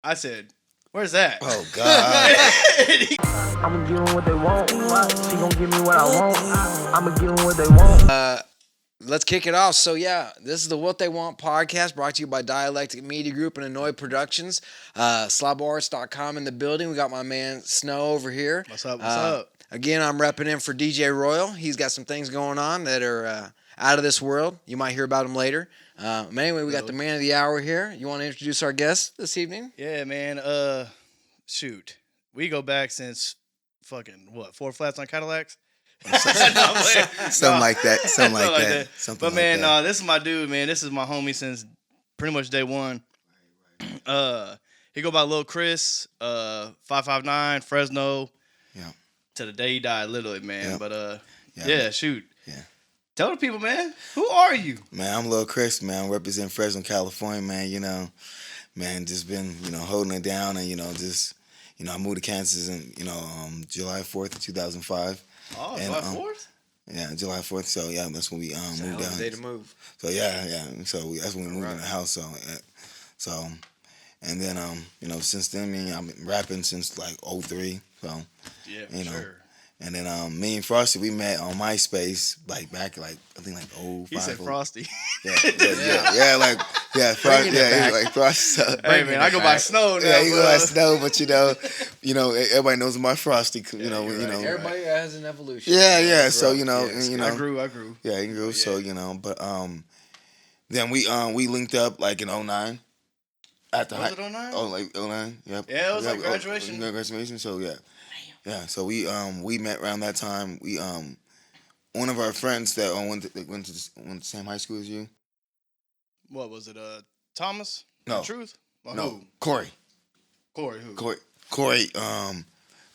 I said, "Where's that?" Oh God. I'ma give them what they want. She gon' give me what I want. I'ma give them what they want. Let's kick it off. So yeah, this is the What They Want podcast brought to you by Dialectic Media Group and Annoy Productions. SlabArts.com in the building. We got my man Sn8w over here. What's up? What's up? Again, I'm repping in for DJ Royal. He's got some things going on that are out of this world. You might hear about him later. But anyway, we got the man of the hour here. You want to introduce our guest this evening? Yeah, man. Shoot, we go back since fucking what? 4 Flats on Cadillacs. Something like that. Something like that. Something but like man, that. this is my dude, man. This is my homie since pretty much day one. He go by Lil Cris, 559, Fresno. Yeah. To the day he died, literally, man. Yeah. But yeah, shoot. Yeah. Tell the people, man. Who are you? Man, I'm Lil Cris, man. I represent Fresno, California, man. You know, man, just been, holding it down and, just, I moved to Kansas in, July 4th, 2005. Oh, and, July 4th? Yeah, July 4th. So, yeah, that's when we moved down. Day to move. So, yeah. So, that's when we moved in the house. So, and then, since then, I've been rapping since, like, 03. So, yeah, for sure. And then me and Frosty, we met on MySpace, like, back, like, I think, like, 05. He said Frosty. Yeah, Frosty, like Frosty. Hey, man, I go by Sn8w now. Yeah, you go by Sn8w, but, everybody knows my Frosty, Everybody has an evolution. Yeah, so, I grew. Yeah, you grew, so, but, then we linked up, like, in 09. Was it 09? Oh, like 09, yep. Yeah, it was like graduation. Graduation, so, yeah. Yeah, so we met around that time. We one of our friends that went to the same high school as you. What was it? Thomas? No. The Truth? Or No, who? Corey. Corey who? Corey,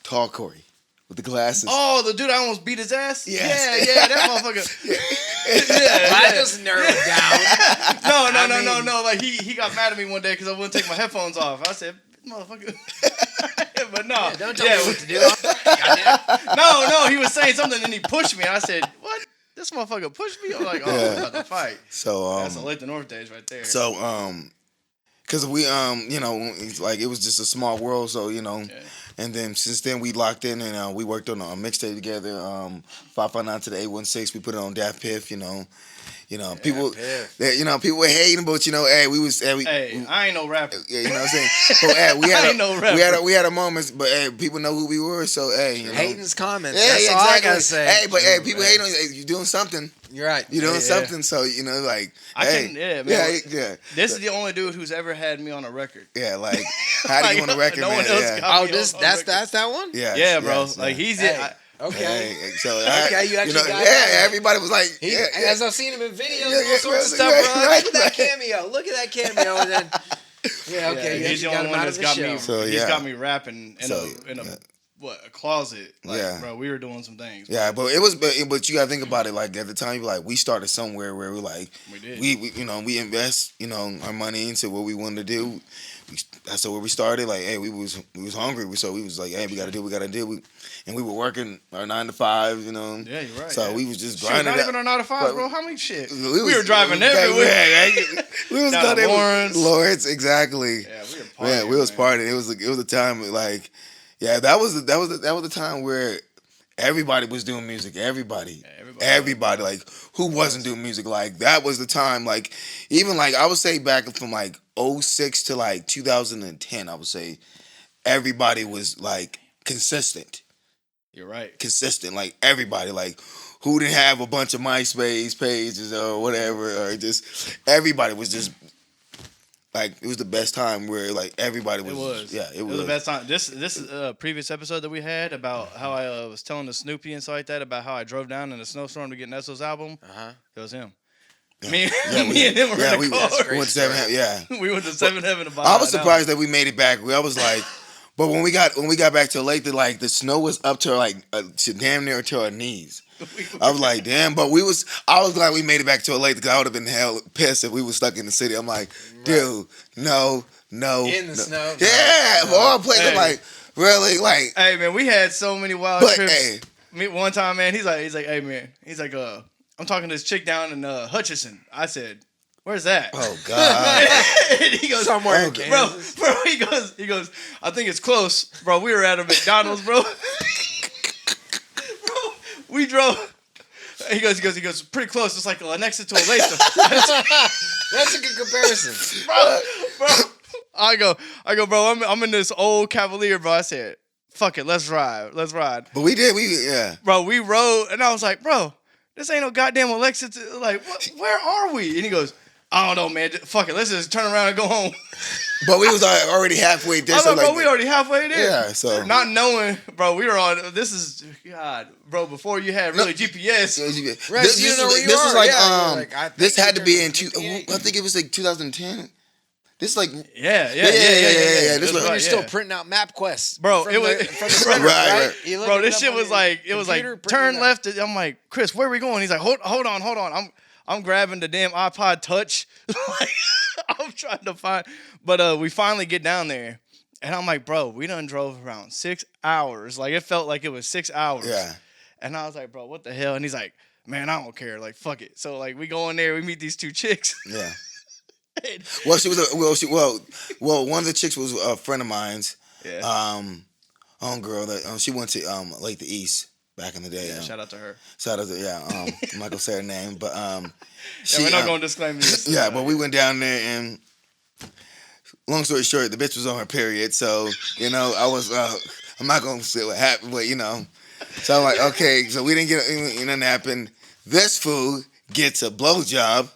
tall Corey with the glasses. Oh, the dude I almost beat his ass? Yes. Yeah, that motherfucker. I just narrowed it down. No. Like he got mad at me one day because I wouldn't take my headphones off. I said, motherfucker. But no. Yeah, don't tell me what to do. Goddamn. No, he was saying something and he pushed me. And I said, what? This motherfucker pushed me? I'm like, oh, we're about to fight. So that's the late the North days right there. So cause we like it was just a small world, so and then since then we locked in and we worked on a mixtape together. 559 to the 816, we put it on Dat Piff, people, people were hating, but hey, we was, hey, I ain't no rapper. Yeah, you know what I'm saying. But hey, I ain't no rapper. we had a moment, but hey, people know who we were, so hey, Hating's comments. Yeah, That's all I gotta say. Hey, but hey, people hate on you. Hey, you doing something. You're right. You're doing something, so like man. Yeah. This is the only dude who's ever had me on a record. Yeah, like how do you on a record, no man? one else Yeah. got me that's that one. Yeah, bro. Yes, like he's Hey. Okay. Hey, so Okay, you actually got that. everybody was like, As I've seen him in videos, Yeah, and all sorts of yeah, stuff, bro. right, Look at that cameo. Look at that cameo. And then, okay, you he's the actually got only him one out of that's the got show. me. So, He's yeah. got me rapping in a closet. Like, Yeah. bro, we were doing some things. Yeah, but it was, but you gotta think about it. Like at the time, like we started somewhere where we're like, We did. we invest, our money into what we wanted to do. That's where we started. Like, hey, we was hungry, so we was like, hey, we gotta do. And we were working our 9 to 5, Yeah, you're right. So yeah. we was just Shoot, grinding. not even our 9 to 5, But- bro. How many shit? We were driving everywhere. Right? We was Down down to there. Lawrence. Lawrence, exactly. Yeah, we were partying. Yeah, we was man. partying. It was a time like, yeah, that was the time where everybody was doing music. Everybody, like who wasn't doing music? Like that was the time. Like even like I would say back from like 06 to like 2010, I would say everybody was like consistent. You're right. Consistent, like everybody, like who didn't have a bunch of MySpace pages or whatever, or just everybody was just like it was the best time where like everybody was. It was. Yeah, it was the best time. This is a previous episode that we had about how I was telling the Snoopy and stuff like that about how I drove down in a snowstorm to get Nesso's album. It was him. Yeah. Me and him were in the car. We went to Seven Heaven. Yeah, We went to Seven Heaven to buy. I was surprised that we made it back. I was like, but when we got back to the lake, the snow was up to like to damn near to our knees. I was like, damn, but I was glad we made it back to LA because I would have been hell pissed if we were stuck in the city. I'm like, dude, no. In the snow. Yeah, of all places, I'm like, really? Like, hey, man, we had so many wild trips. Hey, Me one time, man, he's like, hey, man, he's like, I'm talking to this chick down in Hutchinson. I said, where's that? Oh God. And he goes, Somewhere in bro, he goes, I think it's close, bro. We were at a McDonald's, bro. Bro, we drove. He goes, pretty close. It's like next to a Laser. That's a good comparison. Bro. I go, bro. I'm in this old Cavalier, bro. I said, fuck it, let's ride. But we did, yeah. Bro, we rode, and I was like, bro, this ain't no goddamn Alexa. Like, where are we? And he goes, I don't know, man. Fuck it, let's just turn around and go home. But we was already halfway there. I was So like, bro, we already halfway there. Yeah, so. Not knowing, bro, we were on, this is, God, bro, before you had really GPS. Right, you know where you this is are. like, I think this had to be in, I I think it was like 2010. This is like, Yeah. This was, You're still printing out MapQuest. Bro, from it was, from the printer, right. You look bro, it this up shit on was your like, it was like, computer, print turn it out. left. I'm like, Chris, where are we going? He's like, hold on. I'm grabbing the damn iPod Touch. Like, I'm trying to find, but we finally get down there, and I'm like, bro, we done drove around 6 hours. Like, it felt like it was 6 hours. Yeah. And I was like, bro, what the hell? And he's like, man, I don't care. Like, fuck it. So like, we go in there, we meet these two chicks. Yeah. Well, she was well, one of the chicks was a friend of mine's. Yeah. Homegirl that she went to Lake the East back in the day. Yeah, shout out to her. Shout out to I'm not gonna say her name, but she, we're not gonna disclaim this. Yeah, but we went down there and long story short, the bitch was on her period, so I was I'm not gonna say what happened, but so I'm like, okay, so we didn't get nothing happened. This fool gets a blowjob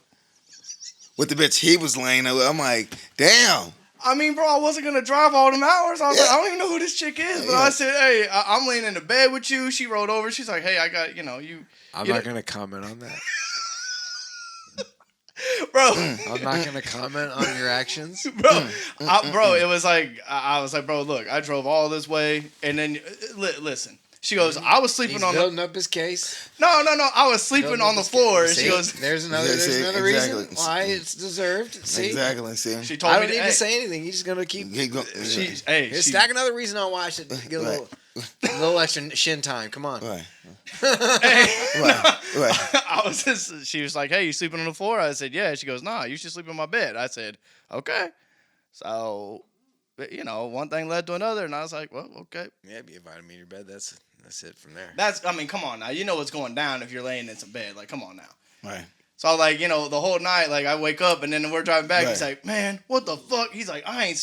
with the bitch he was laying with. I'm like, damn. I mean, bro, I wasn't gonna drive all them hours. I was like, I don't even know who this chick is. But I said, hey, I'm laying in the bed with you. She rolled over. She's like, hey, I got, you. I'm not gonna comment on that. Bro. I'm not gonna comment on your actions. Bro, it was like, I was like, bro, look, I drove all this way. And then, listen. She goes, I was sleeping on building up his case. No. I was sleeping on the floor. And she goes, there's another reason why it's deserved. See? Exactly. See? She told me I don't need to say anything. You're just gonna keep. Stack another reason on why I should get a little extra shin time. Come on. Right. Right. She was like, hey, you sleeping on the floor? I said, yeah. She goes, nah, you should sleep in my bed. I said, okay. So, one thing led to another, and I was like, well, okay. Yeah, be invited me to your bed. That's it from there. Come on now. You know what's going down if you're laying in some bed. Like, come on now. Right. So, like, the whole night, like, I wake up, and then we're driving back. Right. He's like, man, what the fuck? He's like, I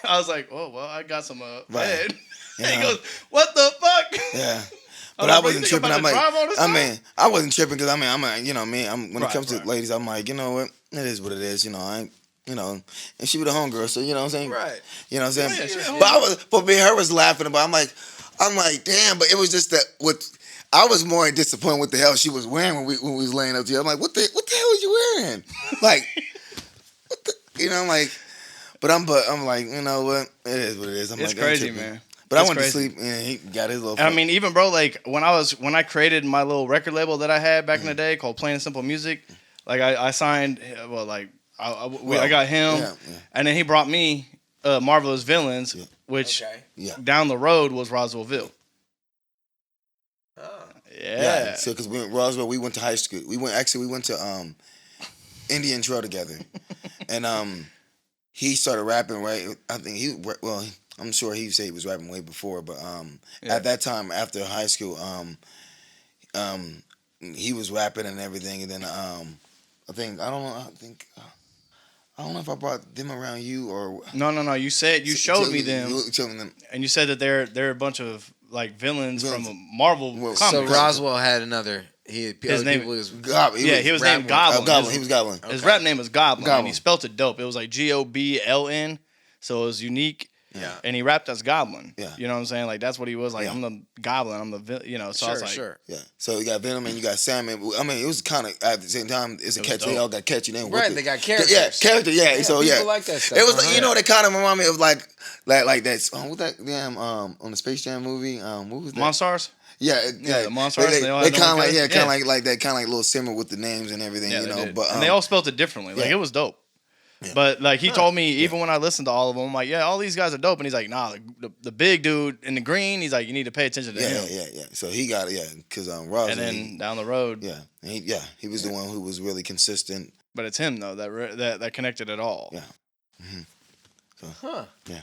was like, oh, well, I got some bed. And he goes, what the fuck? Yeah. But I wasn't tripping. I wasn't tripping because when it comes to ladies, I'm like, you know what? It is what it is. I ain't, and she was a homegirl, so you know what I'm saying? Right. You know what I'm saying? Yeah, but me and her was laughing about. I'm like, damn. But it was just that I was more disappointed what the hell she was wearing when we was laying up to you. I'm like, what the hell was you wearing? Like, what the, I'm like, but I'm like, you know what? It is what it is. It's crazy, man. But I went to sleep and he got his little. I mean, even bro, like when I created my little record label that I had back in the day called Plain and Simple Music, like I signed, I got him, and then he brought me Marvelous Villains, which down the road was Roswellville. Oh. Yeah. So because we Roswell, we went to high school. We went to Indian Trail together, and he started rapping right. I think I'm sure he said he was rapping way before, but at that time after high school, he was rapping and everything, and then I don't know if I brought them around you or no. You said you showed me them, you showed me them, and you said that they're a bunch of like villains from a Marvel comic. So Roswell had another. His name was Goblin. He was named Goblin. Goblin. He was Goblin. His rap name was Goblin, and he spelt it dope. It was like Gobln, so it was unique. Yeah. And he rapped as Goblin. Yeah. You know what I'm saying? Like, that's what he was. Like, I'm the Goblin. I'm the, so I was like. Sure. Yeah. So you got Venom and you got Sandman. I mean, it was kind of, at the same time, it's a catchy. They all got catchy names. Right, they got characters. Yeah, character, yeah. So, people like that stuff. It was, they kind of remind me of like that, what that damn, on the Space Jam movie, what was that? Monstars? Yeah, the Monstars. They kind of like, kind of like that, kind of like little simmer with the names and everything, But and they all spelled it differently. Like, it was dope. Yeah. But like he told me, even when I listened to all of them, I'm like, yeah, all these guys are dope. And he's like, nah, the big dude in the green, he's like, you need to pay attention to him. Yeah. So he got it, because Ross. And then down the road, he was the one who was really consistent but it's him though that connected it all. Yeah. Mm-hmm. So, yeah.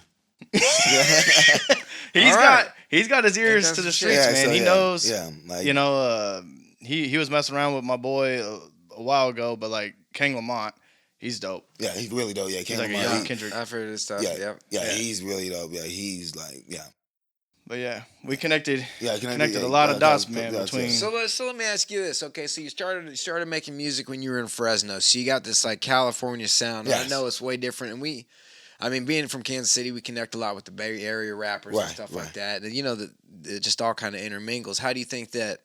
He's got his ears to the streets, man. He knows. Yeah, like, you know, he was messing around with my boy a while ago, but like King Lamont, he's dope. Yeah, he's really dope. Yeah, King Lamont. Like a young Kendrick. I've heard his stuff. Yeah, he's really dope. Yeah, he's like, yeah. But yeah, we connected. Yeah, connected a lot of dots, man. Between so let me ask you this. Okay, so you started making music when you were in Fresno. So you got this like California sound. Yes. I know it's way different, and being from Kansas City, we connect a lot with the Bay Area rappers and stuff like that. And you know, it just all kind of intermingles. How do you think that,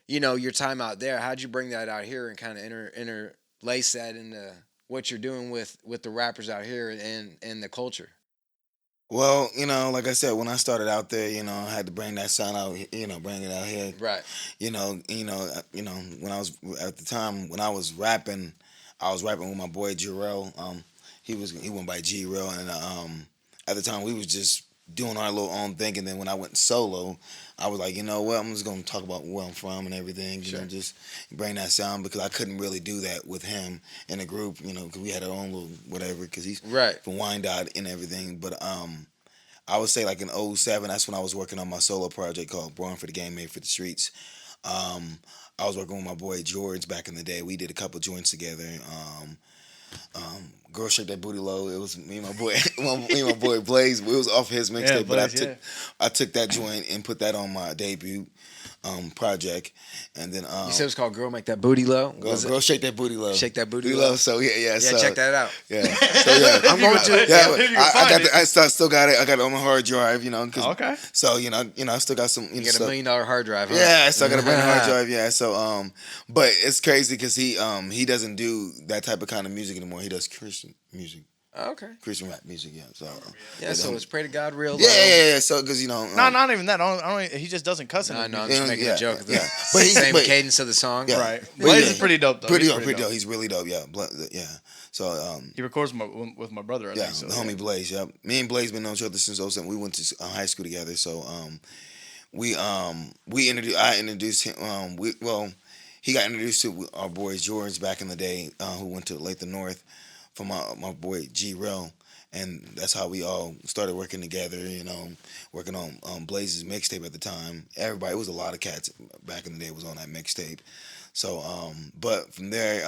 you know, your time out there, how'd you bring that out here and kind of interlace that into what you're doing with the rappers out here and the culture? Well, you know, like I said, when I started out there, you know, I had to bring that sound out, you know, bring it out here. Right. You know, when I was at the time when I was rapping with my boy Jarrell. He went by G-Real, and at the time we was just doing our little own thing. And then when I went solo, I was like, you know what, I'm just gonna talk about where I'm from and everything. You know, just bring that sound, because I couldn't really do that with him in a group. You know, because we had our own little whatever. Because he's from Wyandotte and everything. But I would say like in 2007, that's when I was working on my solo project called Born for the Game, Made for the Streets. I was working with my boy George back in the day. We did a couple joints together. Girl Shake That Booty Low. It was me and my boy Blaze. It was off his mixtape, but I took that joint and put that on my debut project. And then you said it was called Girl Make That Booty Low. Girl Shake That Booty Low. Shake That Booty Low. So yeah. So, check that out. Yeah. So yeah, I'm going to. Yeah, I still got it. I got it on my hard drive. You know. Okay. So you know, I still got some. You got $1 million hard drive. Huh? Yeah, I still got a $1 million hard drive. Yeah. So but it's crazy because he doesn't do that type of kind of music anymore. He does Christian music. Okay. Christian rap music, yeah. So so it's Pray to God real. Yeah. So because you know, not even that. I don't, he just doesn't cuss. No, I'm just making a joke. Yeah. But same cadence of the song, right? Blaze is pretty dope though. Pretty dope. He's really dope. Yeah. So he records with my brother. I think, the homie Blaze. Yeah. Me and Blaze been knowing each other since 2007. We went to high school together. So I introduced him. He got introduced to our boy George back in the day, who went to Lathan North. From my boy G-Real, and that's how we all started working together, you know, working on Blaze's mixtape at the time. Everybody, it was a lot of cats back in the day was on that mixtape. So, but from there,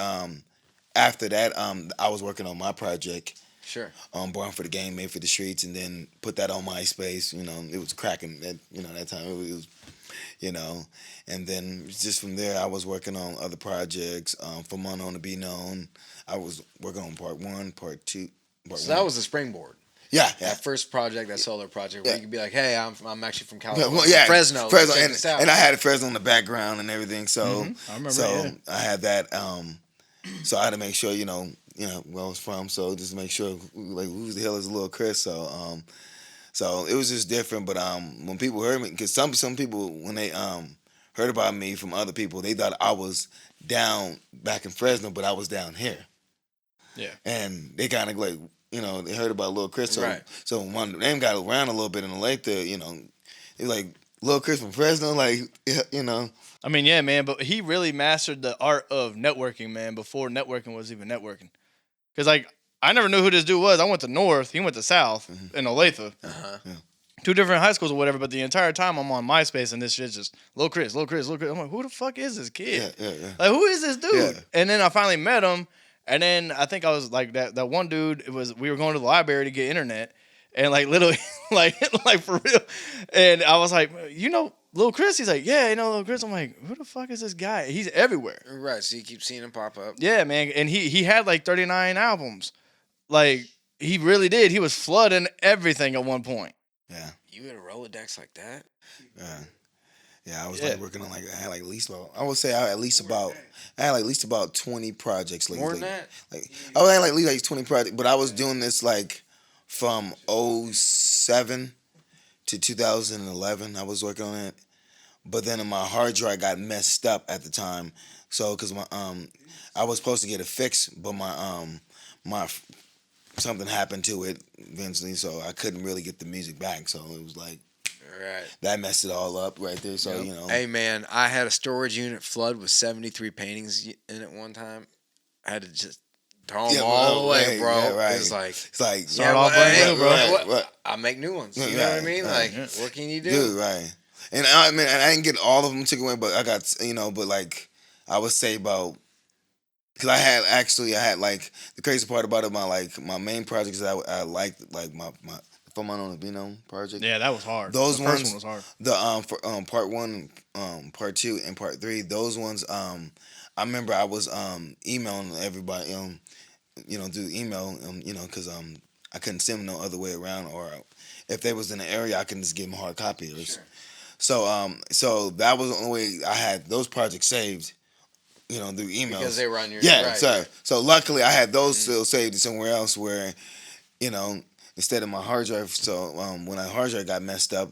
after that, I was working on my project. Sure. Born for the Game, Made for the Streets, and then put that on MySpace. You know, it was cracking. That time it was, you know, and then just from there, I was working on other projects. From Unknown to Be Known, I was working on part 1, part 2. That was the springboard. Yeah. That first project, that solo project, where you could be like, "Hey, I'm actually from California, Fresno, and I had Fresno in the background and everything." So, I remember. So I had that. So I had to make sure, you know where I was from. So just make sure, like, who the hell is Lil Cris? So, so it was just different. But when people heard me, because some people when they heard about me from other people, they thought I was down back in Fresno, but I was down here. Yeah. And they kind of like, they heard about Lil Cris. So, so when my name got around a little bit in the late there, they like, Lil Cris from Fresno, like, I mean, yeah, man, but he really mastered the art of networking, man, before networking was even networking. Because, like, I never knew who this dude was. I went to North, he went to South in Olathe. Yeah. 2 different high schools or whatever, but the entire time I'm on MySpace and this shit's just Lil Cris. I'm like, who the fuck is this kid? Yeah. Like, who is this dude? Yeah. And then I finally met him, and then I think I was like, that one dude, we were going to the library to get internet, and like literally, like for real. And I was like, Lil Cris? He's like, yeah, Lil Cris. I'm like, who the fuck is this guy? He's everywhere. Right, so you keep seeing him pop up. Yeah, man. And he had like 39 albums. Like, he really did. He was flooding everything at one point. Yeah. You had a Rolodex like that? Yeah, I was like working on I had like at least about, I would say I had at least about 20 projects. Like, more than that? Like, I had like at least 20 projects, but I was doing this like from 2007 to 2011. I was working on it. But then my hard drive got messed up at the time. So, because I was supposed to get it fixed, but my something happened to it eventually, so I couldn't really get the music back. So it was like, that messed it all up right there. So Hey man, I had a storage unit flood with 73 paintings in it one time. I had to just Throw them all away, bro. Yeah, right. It's like start off brand new, bro. Right. I make new ones. You know what I mean? Like, what can you do? Dude, right. And I mean, I didn't get all of them taken away, but I got, but like, I would say about, because I had like, the crazy part about it, my main projects that I liked, like my From Unknown to Be Known project. Yeah, that was hard. Those the ones, first one was hard. The part 1, part 2, and part 3, those ones, I remember I was emailing everybody, through email, because I couldn't send them no other way around, or if they was in the area, I can just give them hard copies. Sure. So that was the only way I had those projects saved, through emails. Because they were on your So luckily I had those still saved somewhere else where, instead of my hard drive. So when my hard drive got messed up,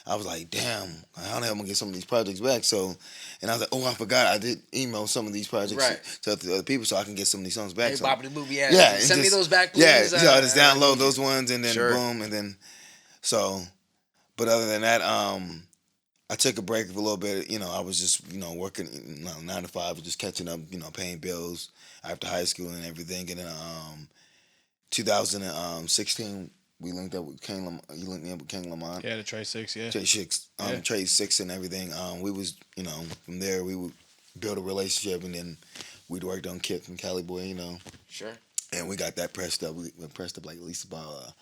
I was like, damn, how the hell am I gonna get some of these projects back? So, and I was like, oh, I forgot I did email some of these projects to other people so I can get some of these songs back. Hey, so, boppity boopy ass. Send me those back, please. Yeah, I just download those ones and then boom, and then but other than that, I took a break for a little bit. I was just working 9 to 5, just catching up, paying bills after high school and everything. And then 2016. We linked up with King Lamont. You linked me up with King Lamont. Yeah, the Trey 6, yeah. Trey 6 and everything. We was, from there we would build a relationship, and then we'd worked on Kip and Cali Boy, Sure. And we got that pressed up. We pressed up like at least about,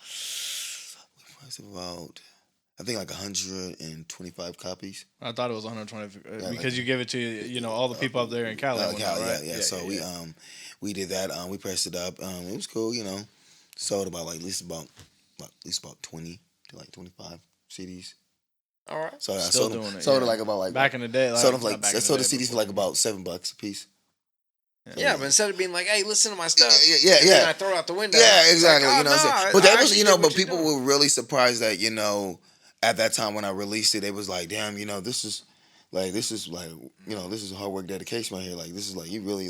I think like 125 copies. I thought it was 120 because you give it to all the people up there in Cali. Right? Yeah. So we did that. We pressed it up. It was cool. Sold about like at least about 20 to like 25 CDs. All right. So I sold it like about like back in the day. Sold them like I sold the CDs for like about $7 a piece. Yeah, but instead of being like, "Hey, listen to my stuff," yeah, I throw it out the window. Yeah, exactly. Like, what I'm saying? But that was, but people were really surprised that at that time when I released it, they was like, "Damn, this is this is hard work, dedication right here. Like this is like you really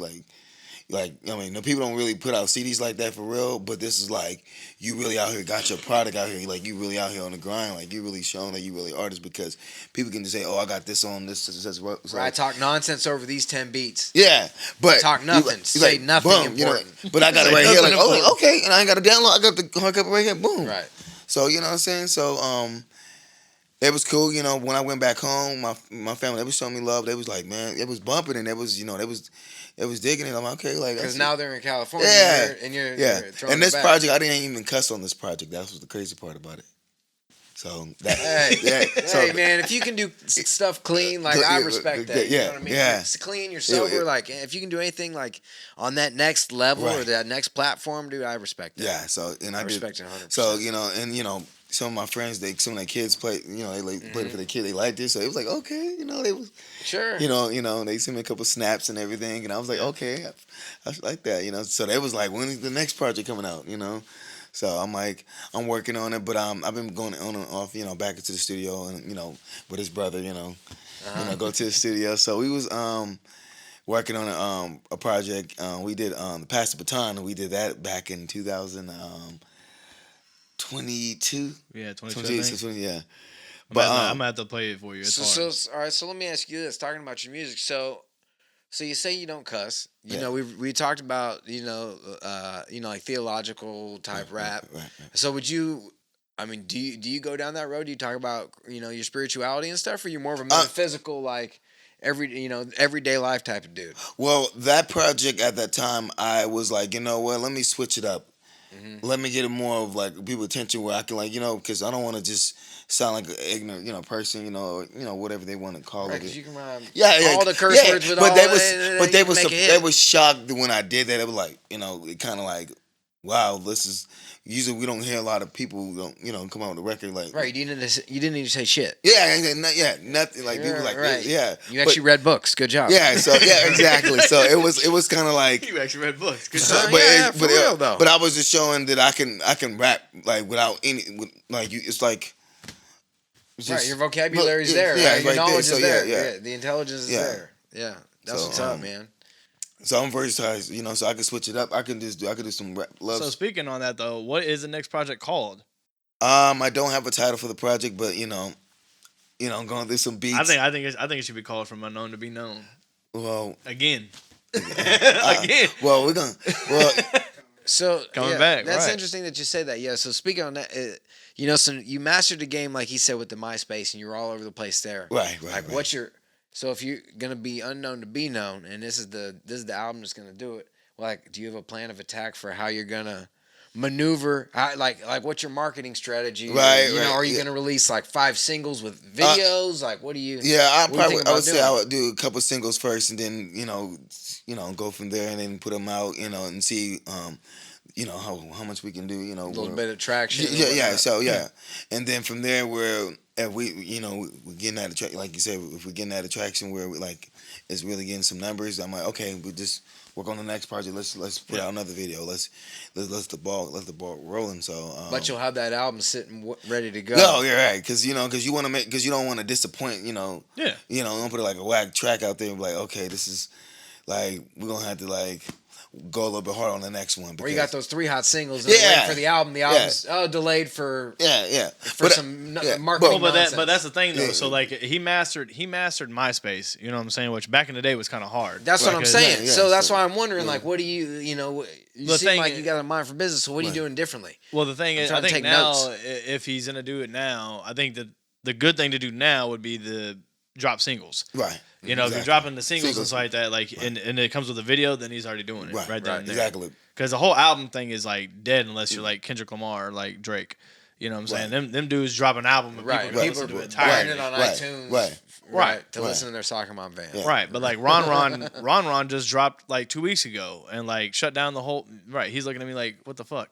no people don't really put out CDs like that for real, but this is like you really out here got your product out here, like you really out here on the grind, like you really showing that you really artist, because people can just say, oh, I got this on this. So I talk nonsense over these 10 beats. Yeah, but talk nothing, say nothing important. But I got it right here, like okay, and I ain't got to download. I got the hard copy right here, boom. Right. So you know what I'm saying? So it was cool, when I went back home, my family, they was showing me love. They was like, man, it was bumping, and it was, it was digging it. I'm like, okay, like because now they're in California, you're and this project, I didn't even cuss on this project. That was the crazy part about it. So that, hey man, if you can do stuff clean, like I respect that. You know what I mean? Yeah. It's clean, you're sober. Like if you can do anything like on that next level or that next platform, dude, I respect that. Yeah. So I respect it 100%. So some of my friends, some of their kids played, they played it for their kid. They liked it, so it was like, okay, they was sure. They sent me a couple snaps and everything, and I was like, okay, I like that, So they was like, when is the next project coming out, So I'm like, I'm working on it, but I've been going on and off, back into the studio and with his brother, go to the studio. So we was working on a project. We did Pass the Baton, and we did that back in 2022. Yeah, 22. Yeah. But I'm gonna have to play it for you. So all right. So let me ask you this: talking about your music, so you say you don't cuss. You know, we talked about like theological type rap. Right. So would you? I mean, do you go down that road? Do you talk about your spirituality and stuff, or you more of a metaphysical like everyday life type of dude? Well, that project at that time, I was like, let me switch it up. Mm-hmm. Let me get it more of like people's attention where I can because I don't want to just sound like an ignorant person, whatever they want to call it. Because you can rhyme all the curse words with but all they was shocked when I did that. It was like, it kind of like, wow, this is usually we don't hear a lot of people who don't come out with a record like right. You didn't need to say shit. Nothing like people like right. yeah. You actually read books. Good job. Yeah, so exactly. So it was kind of like you actually read books. Good so, job. For real though. But I was just showing that I can rap like without any it's like. Just, right, your vocabulary's there. Yeah, right? Your knowledge there. is there. Yeah. The intelligence is there. Yeah, that's what's up, man. So I'm versatile, so I can switch it up. I can do some rap love. So speaking on that though, what is the next project called? I don't have a title for the project, but I'm going through some beats. I think it should be called From Unknown to Be Known. Well, again. Well, we're gonna. Well, So coming back. That's right. interesting that you say that. Yeah. So speaking on that, you know, so you mastered the game, like he said, with the MySpace, and you were all over the place there. Right. Like, what's your? So if you're gonna be unknown to be known, and this is the album that's gonna do it. Like, do you have a plan of attack for how you're gonna maneuver? Like what's your marketing strategy? Right. You know, are you gonna release like 5 singles with videos? Like, what do you? Yeah, I would say doing? I would do a couple singles first, and then go from there, and then put them out, and see. How much we can do, a little bit of traction. Yeah. So and then from there, where if we're getting that attraction, like you said, if we're getting that attraction where it's really getting some numbers, I'm like, okay, we just work on the next project. Let's put out another video. Let's the ball rolling. So, but you'll have that album sitting ready to go. No, you're right, because you want to because you don't want to disappoint. Yeah. Don't put a whack track out there and be like, okay, this is we're gonna have to go a little bit harder on the next one. Or you got those 3 hot singles and wait for the album. The album's delayed for some marketing nonsense. But that's the thing though. So he mastered MySpace. You know what I'm saying? Which back in the day was kind of hard. That's what I'm saying. So that's why I'm wondering, what do you seem like you got a mind for business. So what are you doing differently? Well, the thing is, I think now if he's gonna do it now, I think that the good thing to do now would be the drop singles. Right. If you're dropping the singles and stuff like that, and it comes with a video, then he's already doing it right there. Exactly. Because the whole album thing is dead unless you're like Kendrick Lamar or like Drake. You know what I'm saying? Them dudes drop an album and people do it entirely. On iTunes. Right. To listen to their Soccer Mom van. Yeah. Right. But Ron just dropped 2 weeks ago and shut down the whole. Right. He's looking at me like, what the fuck?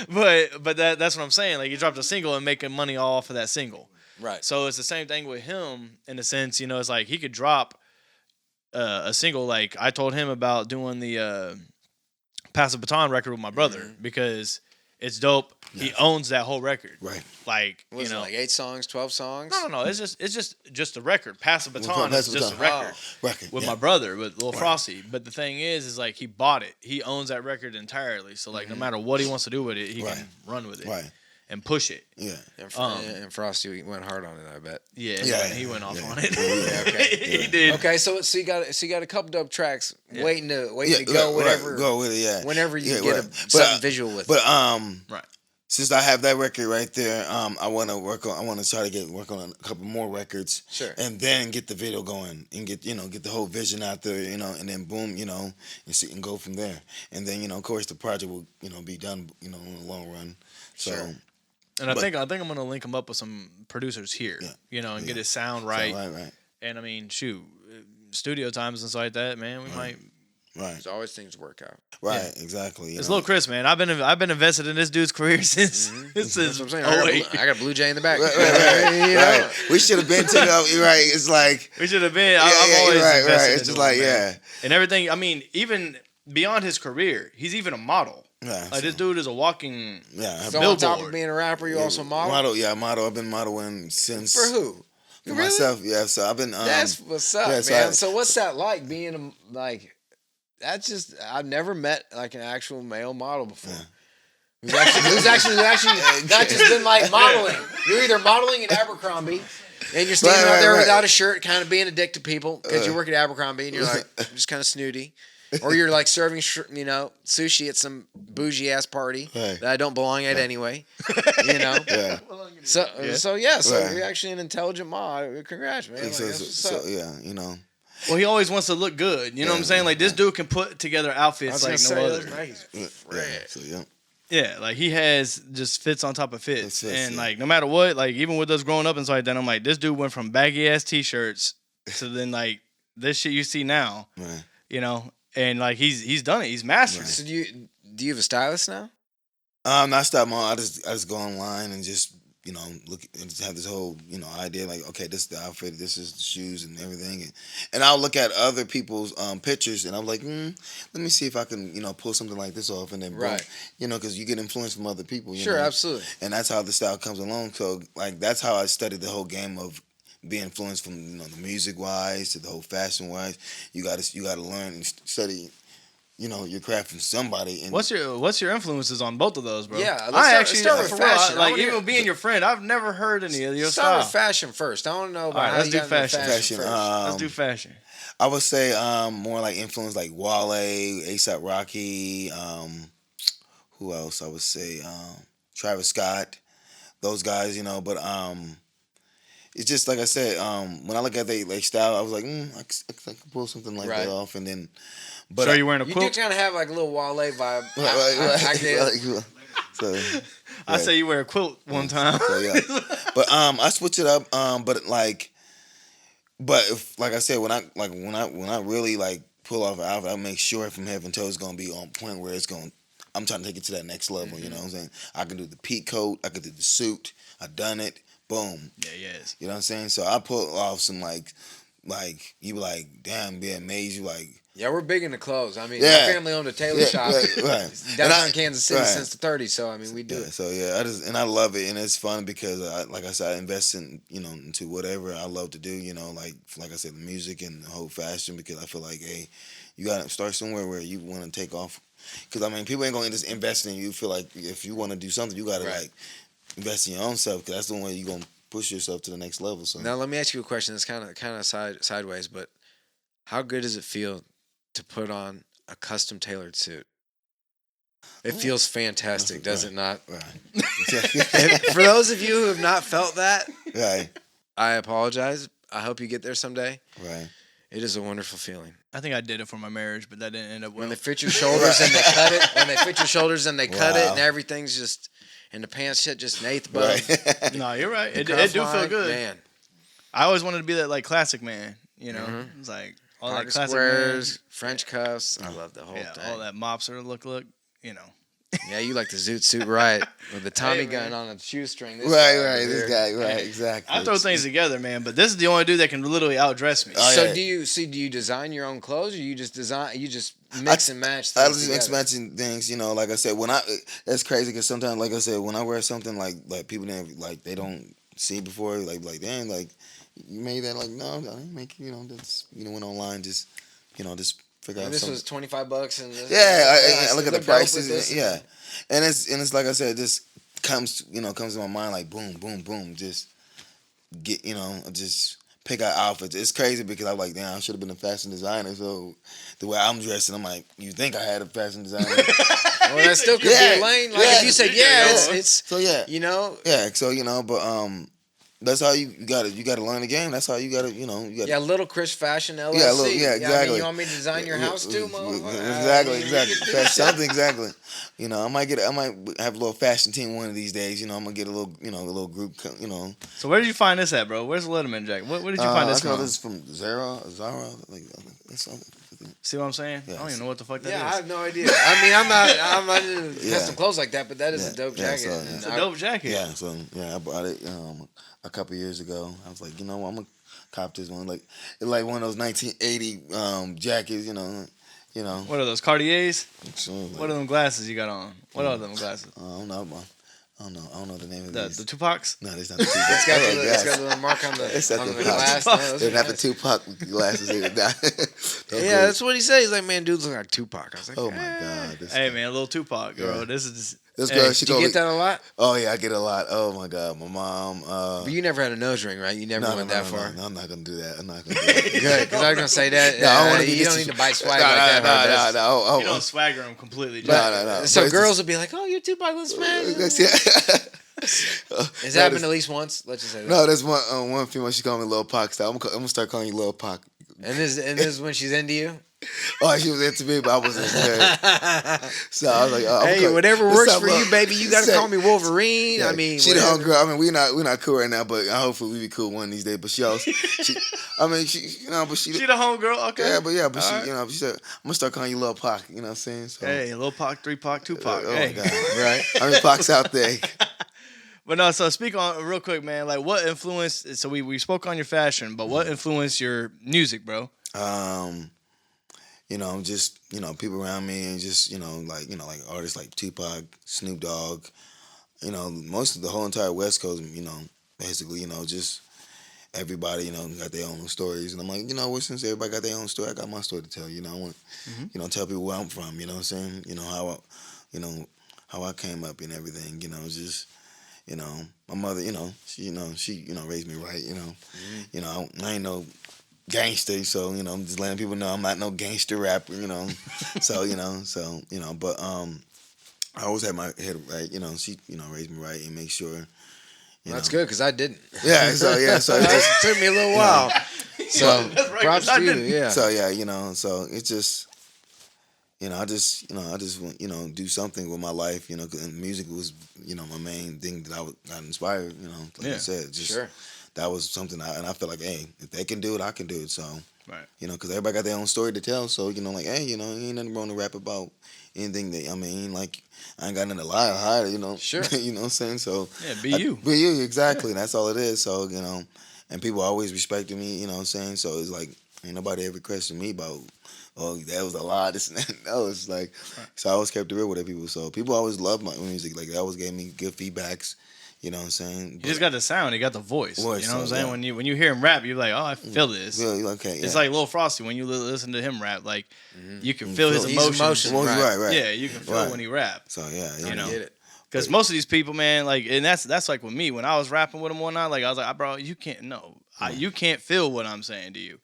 but that's what I'm saying. He dropped a single and making money off of that single. Right. So it's the same thing with him in a sense, it's he could drop a single. I told him about doing the Pass the Baton record with my brother because it's dope. Yes. He owns that whole record. Right. Was it 8 songs, 12 songs? No. It's just a record. Pass the Baton is just a record. With my brother, with Lil Frosty. But the thing is he bought it. He owns that record entirely. So no matter what he wants to do with it, he can run with it. Right. And push it. Yeah. And Frosty went hard on it, I bet. Yeah. He went off on it. Yeah, okay. He did. Okay, so you got a couple dope tracks waiting to go whenever. Go with it, yeah. Whenever you get something visual with it. But right. Since I have that record right there, I want to try to work on a couple more records. Sure. And then get the video going and get the whole vision out there, and then boom, and go from there. And then, of course the project will, be done, in the long run. So sure. And I think I'm gonna link him up with some producers here, and get his sound right. Right. And I mean, studio times and stuff like that, man. We might. Right. There's always things to work out. Right. Exactly. It's Lil Cris, man. I've been invested in this dude's career since. That's what I'm saying. I got a Blue Jay in the back. Right. We should have been to the right. It's we should have been. I've always invested. Right. It's just and everything. I mean, even beyond his career, he's even a model. Yeah, this dude is a walking So billboard. on top of being a rapper, you also model? Model. I've been modeling since. For who? For myself, yeah. So I've been. That's what's up, man. So what's that like being that's just, I've never met an actual male model before. Yeah. Who's actually not just been modeling. You're either modeling at Abercrombie and you're standing out there without a shirt, kind of being a dick to people because you work at Abercrombie and you're just kind of snooty. Or you're serving, sushi at some bougie ass party that I don't belong at anyway. Yeah. So you're actually an intelligent mod. Congrats, man. Well, he always wants to look good. You know what I'm saying? This dude can put together outfits like no other. Yeah, he has just fits on top of fits. And no matter what, even with us growing up and stuff like that, I'm like, this dude went from baggy ass t-shirts to then this shit you see now. Right. And he's done it. He's mastered it. So do you have a stylist now? Not stylist. I just go online and just look and just have this whole idea okay, this is the outfit, this is the shoes and everything, and I'll look at other people's pictures and I'm like, let me see if I can pull something like this off, and then because you get influence from other people. Sure, absolutely. And that's how the style comes along. So that's how I studied the whole game of being influenced from the music wise to the whole fashion wise. You got to learn and study. Your craft from somebody. And what's your influences on both of those, bro? Yeah, let's start with fashion. Even being your friend, I've never heard any of your style. Start with fashion first. I want to know about how let's you do got into fashion first. Let's do fashion. I would say more like influence like Wale, A$AP Rocky, who else? I would say Travis Scott, those guys, you know. But it's just like I said, when I look at their like style, I was like, I could pull something like that off, and then. But so you wearing a quilt? You do kind of have like a little Wale vibe. So, yeah. I say you wear a quilt one time. So, yeah. But I switch it up. But if, like I said, when I really like pull off an outfit, I make sure from head to toe it's gonna be on point where it's going. I'm trying to take it to that next level. Mm-hmm. You know what I'm saying? I can do the peak coat. I can do the suit. I done it. Boom. Yeah. Yes. You know what I'm saying? So I pull off some like you be like, damn, be amazed. You like. Yeah, we're big into clothes. I mean, my family owned a tailor shop downtown Kansas City since the 30s. So I mean, we do it. So yeah, I love it, and it's fun because like I said, I invest in into whatever I love to do. You know, like I said, the music and the whole fashion, because I feel like, hey, you gotta start somewhere where you want to take off. Because I mean, people ain't gonna just invest in you. Feel like if you want to do something, you gotta like invest in your own self, because that's the way you gonna push yourself to the next level. So now let me ask you a question. It's kind of sideways, but how good does it feel to put on a custom tailored suit? It feels fantastic, does it not? Right. For those of you who have not felt that, right, I apologize. I hope you get there someday. Right. It is a wonderful feeling. I think I did it for my marriage, but that didn't end up well. When they fit your shoulders and they cut it, when they fit your shoulders and they cut it, and everything's just, and the pants shit just an eighth above. Right. No, you're right. It do feel good. Man. I always wanted to be that like classic man. You know, It's like all Pocket that classic squares, man. French cuffs. I love the whole thing. All that mobster look. You know. Yeah, you like the zoot suit, right? With the Tommy gun on a shoestring. Right. This guy, right, exactly. I throw things together, man. But this is the only dude that can literally outdress me. Oh, so do you design your own clothes, or you just mix and match things? I just mix matching things, you know. Like I said, that's crazy because sometimes, like I said, when I wear something like people didn't like, they don't see before, like damn, like you made that, like no, I didn't make it, you know. That's went online, just figure out. And this was $25, and I look at the prices, and it's like I said, this comes to my mind like boom, boom, boom, just get just pick out outfits. It's crazy because I'm like, damn, I should have been a fashion designer. So the way I'm dressing, I'm like, you think I had a fashion designer? Well, that still could be a lane. Like if you said, it's so yeah, so but that's how you got to learn the game. That's how you got to, Lil Cris Fashion LLC. Exactly. I mean, you want me to design your house too, Exactly. Something exactly. I might have a little fashion team one of these days. I'm gonna get a little group. So where did you find this at, bro? Where's the Letterman jacket? Where did you find this from? This is from Zara. Like, see what I'm saying? Yeah, I don't even know what the fuck that is. Yeah, I have no idea. I mean, I'm not into custom clothes like that, but that is a dope jacket. It's a dope jacket. Yeah, so I bought it a couple years ago. I was like, I'm gonna cop this one. Like one of those 1980 jackets. What are those Cartiers? So, like, what are them glasses you got on? What are them glasses? I don't know, man. I don't know the name of these. The Tupacs? No, it's not the Tupacs. It's got a little mark on the glass. They're not the Tupac glasses either. Yeah, that's what he says. He's like, man, dudes look like Tupac. I was like, oh my God. Hey, man, a little Tupac, bro. Yeah. This is... This girl, do you get that a lot? Oh yeah, I get a lot. Oh my God, my mom. But you never had a nose ring, right? You never went that far. No, I'm not gonna do that. I'm not gonna do that. Good, because I was gonna say that. No, I want to be. You don't need to buy swag like that. No. You don't swagger them completely. No. So girls will be like, "Oh, you're Tupac, let's smash." Has that happened at least once? Let's just say that. No, there's one female. She called me Lil Pac. So I'm gonna start calling you Lil Pac. And this is when she's into you. Oh, she was into me, but I wasn't there. So I was like, "Hey, whatever works for you, baby. You gotta call me Wolverine." Yeah, I mean, she the homegirl. I mean, we're not cool right now, but hopefully we be cool one of these days. But she the homegirl. Okay. But she said, "I'm gonna start calling you Lil Pac." You know what I'm saying? So, hey, Lil Pac, 3 Pac, 2 Pac. Oh hey. my God, right? I mean, Pac's out there. But no, so speak on real quick, man. Like, what influenced? So we spoke on your fashion, but what influenced your music, bro? Just people around me, and just like artists like Tupac, Snoop Dogg, most of the whole entire West Coast, basically, just everybody, got their own stories, and I'm like, since everybody got their own story, I got my story to tell. I want, tell people where I'm from. You know what I'm saying? How I came up and everything. Just. My mother, she raised me right. I ain't no gangster. So I'm just letting people know I'm not no gangster rapper. So but I always had my head right. She raised me right and make sure. That's good because I didn't. Yeah. So it took me a little while. So props to you. Yeah. So so it's just. I just want, do something with my life, cause music was, my main thing that I got inspired, like I said, just, that was something and I feel like, hey, if they can do it, I can do it. So, right. Cause everybody got their own story to tell. So, like, hey, ain't nothing wrong to rap about anything that, like, I ain't got nothing to lie or hide, Sure. You know what I'm saying? So, yeah, be you. Be you, exactly. That's all it is. So, and people always respected me, you know what I'm saying? So it's like, ain't nobody ever questioned me about, oh, that was a lie, this and that. No, it's like, so I always kept it real with people. So people always loved my music. Like, they always gave me good feedbacks. You know what I'm saying? He just got the sound. He got the voice. You know what I'm saying? Yeah. When you hear him rap, you're like, oh, I feel this. Yeah, okay, yeah. It's like Lil Frosty. When you listen to him rap, like, you can feel his emotions. Right. Yeah, you can feel when he raps. So, yeah. You know? Get it. Because most of these people, man, like, and that's like with me. When I was rapping with him one night, like, I was like, bro, you can't, you can't feel what I'm saying to you.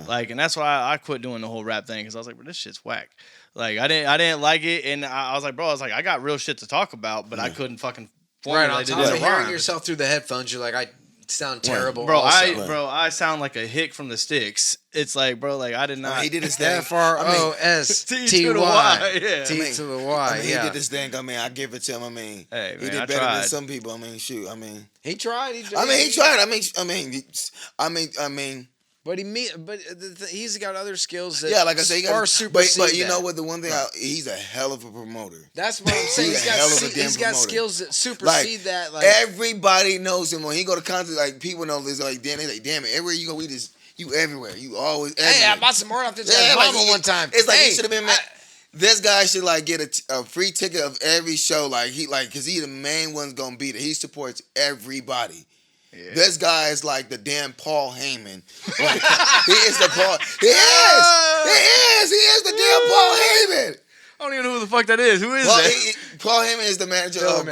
Like, and that's why I quit doing the whole rap thing, because I was like, bro, this shit's whack. Like, I didn't like it, and I was like, bro, I got real shit to talk about, but I couldn't fucking formulate it in a rhyme. Hearing yourself through the headphones, you're like, I sound terrible. Bro, I sound like a hick from the sticks. It's like, bro, like, I did not. He did his thing. FROSTY. T to the Y. Yeah. T to the Y. He did his thing. I give it to him. Hey, man, he did better than some people. Shoot. He tried. He tried. But he's got other skills that like I say, but you know what? The one thing he's a hell of a promoter. That's what I'm saying. He's got skills that supersede that. Like, everybody knows him when he go to concerts. Like, people know this. Like, damn it, everywhere you go, you everywhere. You always. Everywhere. Hey, I bought some more off this album one time. It's like he should have been. This guy should like get a free ticket of every show. Like because he the main one's gonna be there. He supports everybody. Yeah. This guy is like the damn Paul Heyman. Like, he is the Paul. He is the damn Paul Heyman. I don't even know who the fuck that is. Who is that? Paul Heyman is the manager of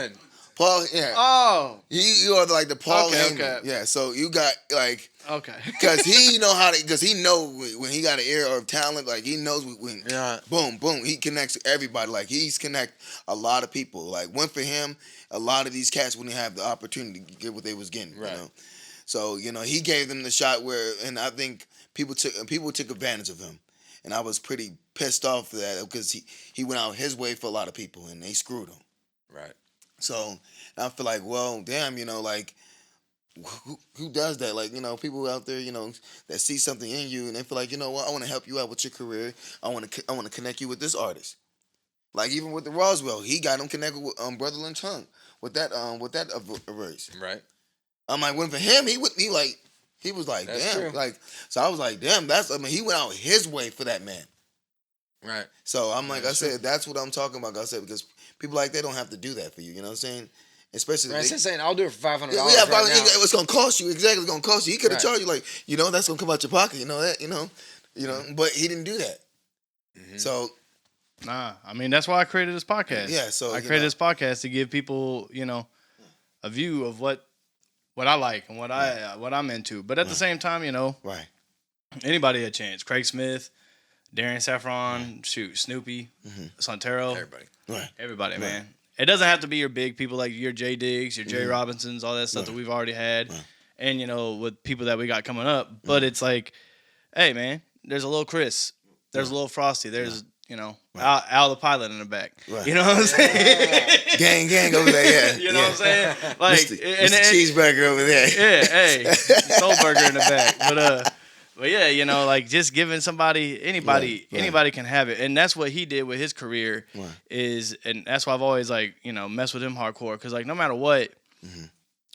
Paul. Yeah. Oh. You are like the Paul Heyman. Okay. Yeah. So you got like. Okay. Because he know when he got an ear of talent, like he knows when boom, he connects everybody. Like he's connect a lot of people. Like went for him, a lot of these cats wouldn't have the opportunity to get what they was getting. Right. So he gave them the shot and I think people took advantage of him, and I was pretty pissed off for that because he went out his way for a lot of people and they screwed him. Right. So I feel like, well, damn, like. Who does that? Like, people out there, that see something in you and they feel like, you know what, I want to help you out with your career. I want to connect you with this artist. Like even with the Roswell, he got him connected with Brother Lynch Hung with that verse. Right. I'm like, when for him, he was like, that's damn, true. like, so I was like, damn, he went out his way for that man. Right. So I'm like, I said, that's what I'm talking about. I said because people like they don't have to do that for you. You know what I'm saying? Especially, right, saying I'll do it for $500. Yeah, it's gonna cost you. Exactly, it's gonna cost you. He could have charged you like, that's gonna come out your pocket. But he didn't do that. Mm-hmm. So, that's why I created this podcast. Yeah, so I created this podcast to give people, a view of what I like and what I'm into. But at the same time, right, anybody a chance. Craig Smith, Darian Saffron, Snoopy, Santero, everybody, man. It doesn't have to be your big people like your Jay Diggs, your Jay Robinsons, all that stuff that we've already had, and with people that we got coming up. But it's like, hey man, there's a Lil Cris, there's a Lil Frosty, there's Al the Pilot in the back. Right. You know what I'm saying? Gang over there. Yeah. You know what I'm saying? Like Mr. Cheeseburger over there. Yeah, hey, Soul Burger in the back. But yeah, like just giving anybody can have it, and that's what he did with his career. And that's why I've always messed with him hardcore, because like no matter what,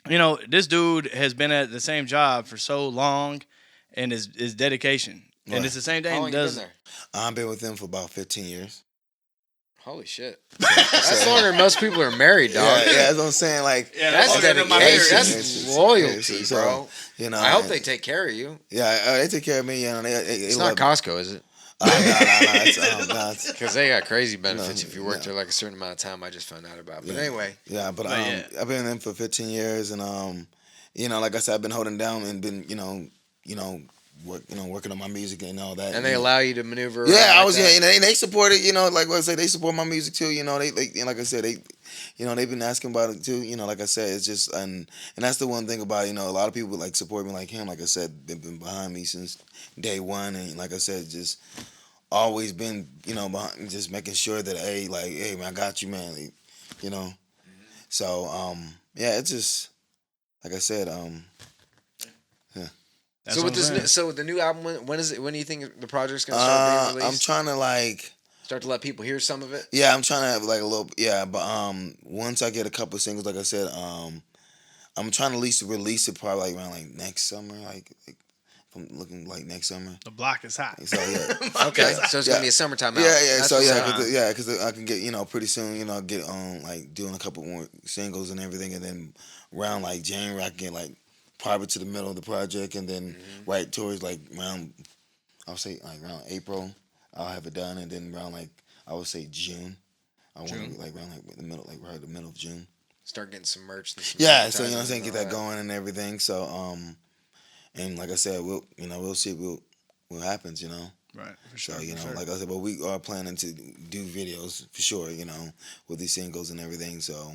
this dude has been at the same job for so long, and his dedication, and it's the same thing. How long you been there? I've been with him for about 15 years. Holy shit! That's longer than most people are married, dog. Yeah, that's what I'm saying. Like, that's dedication. That's loyalty, bro. I hope they take care of you. Yeah, they take care of me. It's not Costco, is it? No. Because they got crazy benefits if you work there like a certain amount of time. I just found out about. But anyway. Yeah, but I've been with them for 15 years, and like I said, I've been holding down and been working on my music and all that. And they allow you to maneuver. Yeah, I was. that. Yeah, and they support it. Like what I say, they support my music too. They like I said, they've been asking about it too. Like I said, it's just and that's the one thing about a lot of people like support me like him. Like I said, they've been behind me since day one, and like I said, just always been behind, just making sure that hey man, I got you, man. So yeah, it's just like I said, yeah. That's so what with I'm this, saying. with the new album, when is it? When do you think the project's gonna start being released? I'm trying to start to let people hear some of it. yeah, I'm trying to have like a little but once I get a couple of singles, like I said, I'm trying to at least release it probably around like next summer, like if I'm looking like next summer. The block is hot. So yeah. Okay, so it's gonna be a summertime album. Yeah. That's So what's yeah, up. because I can get pretty soon, get on like doing a couple more singles and everything, and then around like January I can get like probably to the middle of the project, and then right towards like around I would say like around April I'll have it done, and then around like I would say June. I want to like around like the middle, like right the middle of June. Start getting some merch. And some So what I'm saying, get that going and everything. So and like I said, we'll see what happens. Right. For sure. So like I said, but we are planning to do videos for sure. With these singles and everything. So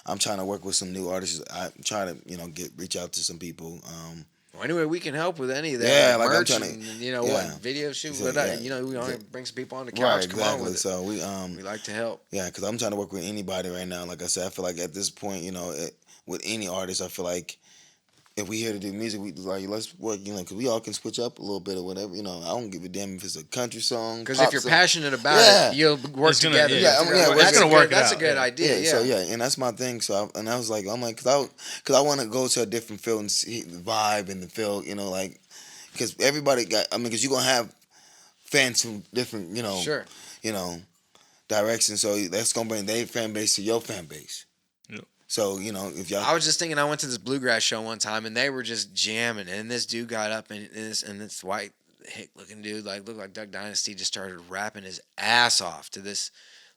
I'm trying to work with some new artists. I try to reach out to some people. Well, anyway, we can help with any of that. Yeah, like I'm merch trying and to, what video shoot. So, whatever. yeah. We want to bring some people on the couch. Right, exactly. Come on with it. So we like to help. Yeah, because I'm trying to work with anybody right now. Like I said, I feel like at this point, with any artist, I feel like if we here to do music, we like let's work. Because we all can switch up a little bit or whatever. I don't give a damn if it's a country song. Because if you're song. passionate about it, you'll work together. That's gonna work. That's a good idea. Yeah. So and that's my thing. So I was like, because I want to go to a different field and see the vibe and the feel. Because everybody got. Because you're gonna have fans from different. Sure. Directions. So that's gonna bring their fan base to your fan base. So, if y'all... I was just thinking, I went to this bluegrass show one time, and they were just jamming, and this dude got up, and this white, hick-looking dude, looked like Duck Dynasty, just started rapping his ass off to this...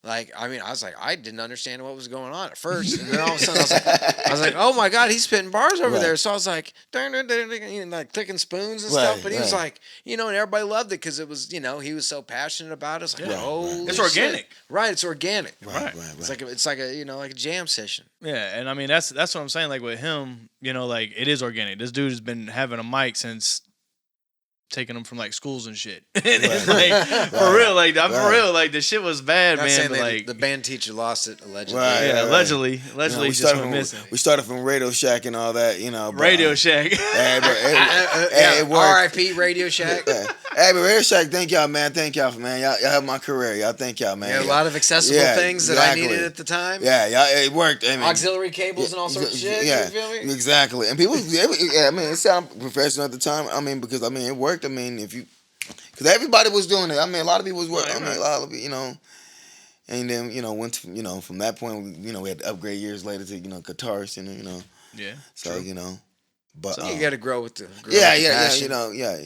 I was like, I didn't understand what was going on at first, and then all of a sudden I was like, oh my God, he's spitting bars over there. So I was like, like clicking spoons and stuff. But he was like, and everybody loved it because it was, he was so passionate about it. It's like, it's organic, right? It's organic, right. It's like a like a jam session. Yeah, and that's what I'm saying. Like with him, it is organic. This dude has been having a mic since. Taking them from schools and shit. It's for real, for real, the shit was bad, Not man. But the band teacher lost it allegedly. Right, allegedly, we just went missing. We started from Radio Shack and all that, But, Radio Shack. It worked. R.I.P. Radio Shack. Hey, but Radio Shack, thank y'all, man. Thank y'all, man. Y'all have my career. Y'all, thank y'all, man. Yeah, a lot of accessible things that I needed at the time. Yeah, it worked. Auxiliary cables and all sorts of shit. Yeah, you feel me? Exactly. And people, it sounded professional at the time. Because it worked. Because everybody was doing it. A lot of people was working. A lot of and then went to, from that point, we had to upgrade years later to guitars, Yeah. So true. But so you got to grow with the passion.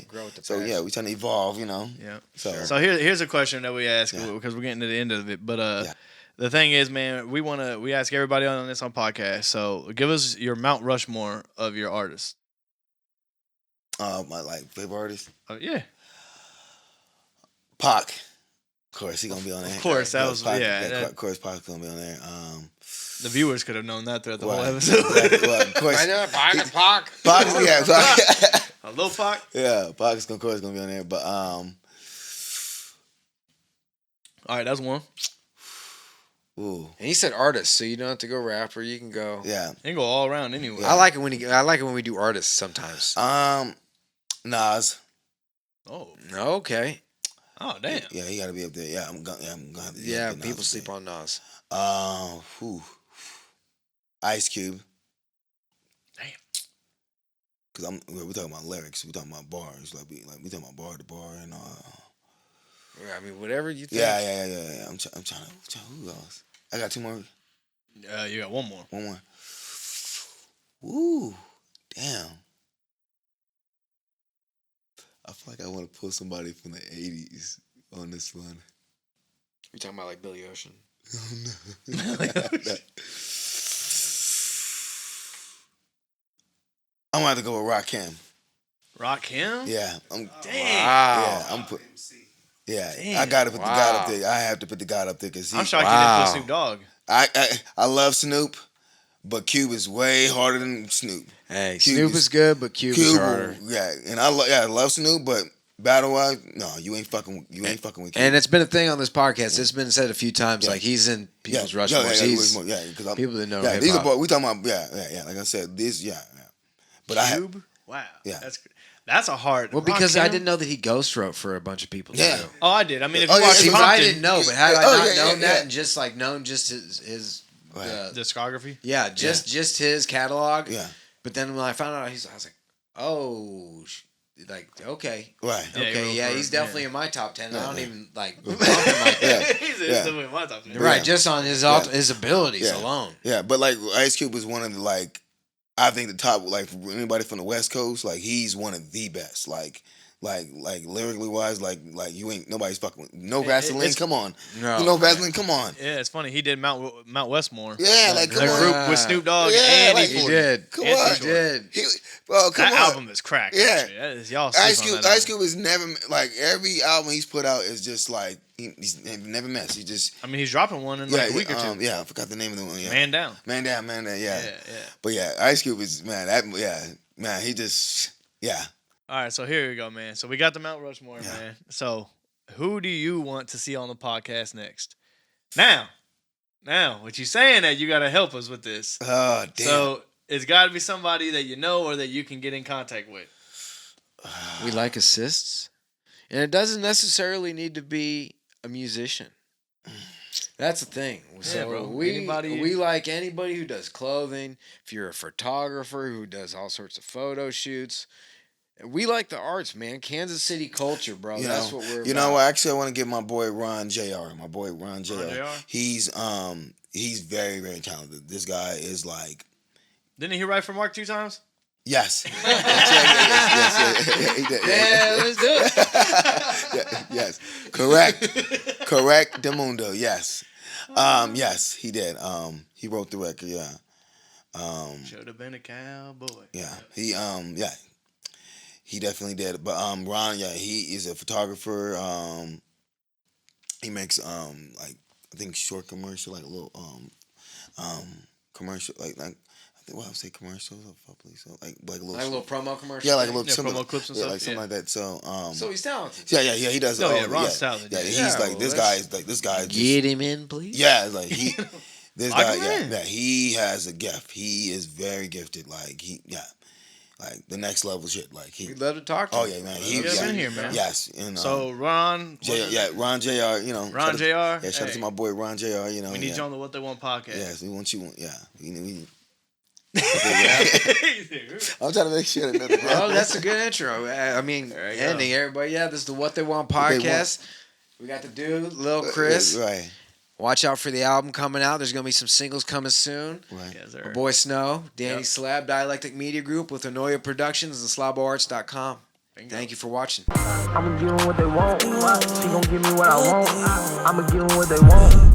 Grow with the so passion. we trying to evolve, Yeah. So here's a question that we ask because we're getting to the end of it, but the thing is, man, we ask everybody on this on podcast. So give us your Mount Rushmore of your artists. My favorite artist. Yeah. Pac. Of course, he gonna be on there. Of course, that was Pac, of course, Pac's gonna be on there. The viewers could have known that throughout the whole episode. Exactly. Well, of course, I know Pac. Pac, Pac. A little Pac. Yeah, Pac's of course gonna be on there. But all right, that's one. Ooh. And he said artist, so you don't have to go rapper. You can go. Yeah. You can go all around anyway. I like it when we do artists sometimes. Nas. Oh. Okay. Oh damn. Yeah, he got to be up there. Yeah, I'm gonna have to. Yeah, people sleep on Nas. Ice Cube. Damn. Because we're talking about lyrics. We're talking about bars. We talking about bar to bar and Yeah, whatever you think. Yeah. I'm trying to. Who else? I got two more. You got one more. One more. Ooh, damn. I feel like I want to pull somebody from the 80s on this one. You talking about Billy Ocean? No. I'm gonna have to go with Rakim. Rock him? Yeah. Damn. Yeah, Yeah, damn. I gotta put the God up there. I have to put the God up there because I'm shocked you didn't put Snoop Dogg. I love Snoop, but Cube is way harder than Snoop. Hey, Snoop is good, but Cube is harder. Yeah, and I love Snoop, but battle wise, no, you ain't fucking with Cube. And it's been a thing on this podcast. It's been said a few times. Like he's in people's Rushmores. Because people that know. Yeah, these are we talking about. Yeah. Like I said, this. Yeah. But Cube? Wow. Yeah. That's a hard. Well, because I didn't know that he ghost wrote for a bunch of people. Yeah. Too. Oh, I did. I mean, if you watch Compton, I didn't know, but had I not known that and just like known just his discography. Yeah, just his catalog. Yeah. But then when I found out, I was like, oh, like okay, right, okay, yeah, he's definitely in my top 10. I don't even like bump him like that. He's definitely in my top 10. Right, just on his abilities alone. Yeah, but like Ice Cube was one of the like. I think the top, like for anybody from the West Coast, like he's one of the best. Like lyrically wise, like you ain't nobody's fucking with. No Vaseline, come on. No, you know Vaseline, come on. Yeah, it's funny. He did Mount Westmore. Yeah, like come on. Group with Snoop Dogg and like, he did. Come on, he did. Bro, come that on. album is crack. Yeah, that is, y'all. Ice Cube is never like every album he's put out is just like he's never messed. He just. I mean, he's dropping one in like a week or two. Yeah, I forgot the name of the one. Yeah. Man Down. Yeah. But yeah, Ice Cube is man. He just All right, so here we go, man. So we got the Mount Rushmore, man. So who do you want to see on the podcast next? Now, what you saying that you got to help us with this? Oh, damn. So it's got to be somebody that you know or that you can get in contact with. We like assists, and it doesn't necessarily need to be a musician. That's the thing. So bro. we like anybody who does clothing. If you're a photographer who does all sorts of photo shoots. We like the arts, man. Kansas City culture, bro. That's what we're about. You know what? Actually, I want to give my boy Ron Jr. He's very, very talented. This guy is like. Didn't he write for Mark 2 times? Yes. Yes. Yeah, let's do it. Yes. Correct. Demundo. Yes. Yes, he did. He wrote the record. Yeah. Should have been a cowboy. Yeah. He definitely did. But Ron, he is a photographer. He makes like I think short commercial, like a little commercial, like I think I would say commercials probably. So like a little promo commercial. Yeah, like a little promo clips and stuff. like something like that. So so he's talented. Yeah, he does. Oh yeah, Ron's talented. Yeah, he's like this guy. Get him in, please. Yeah, like he. This guy, he has a gift. He is very gifted. Like like the next level shit. Like we'd love to talk to him. Oh yeah, man. He's been here, man. Yes, so Ron. Ron Jr. You know, Ron Jr. Yeah, shout out to my boy Ron Jr. You know, we need you on the What They Want podcast. Yes, we want you. Yeah, we I'm trying to make sure. Oh, that's a good intro. I mean, ending everybody. Yeah, this is the What They Want podcast. We got the dude, Lil Cris. Right. Watch out for the album coming out. There's going to be some singles coming soon. Right. Yes, sir. My boy Sn8w, DannySLAB, Dialectic Media Group with Anoia Productions and SlaboArts.com. Thank you for watching. I'ma give them what they want. She gon' give me what I want. I'ma give them what they want.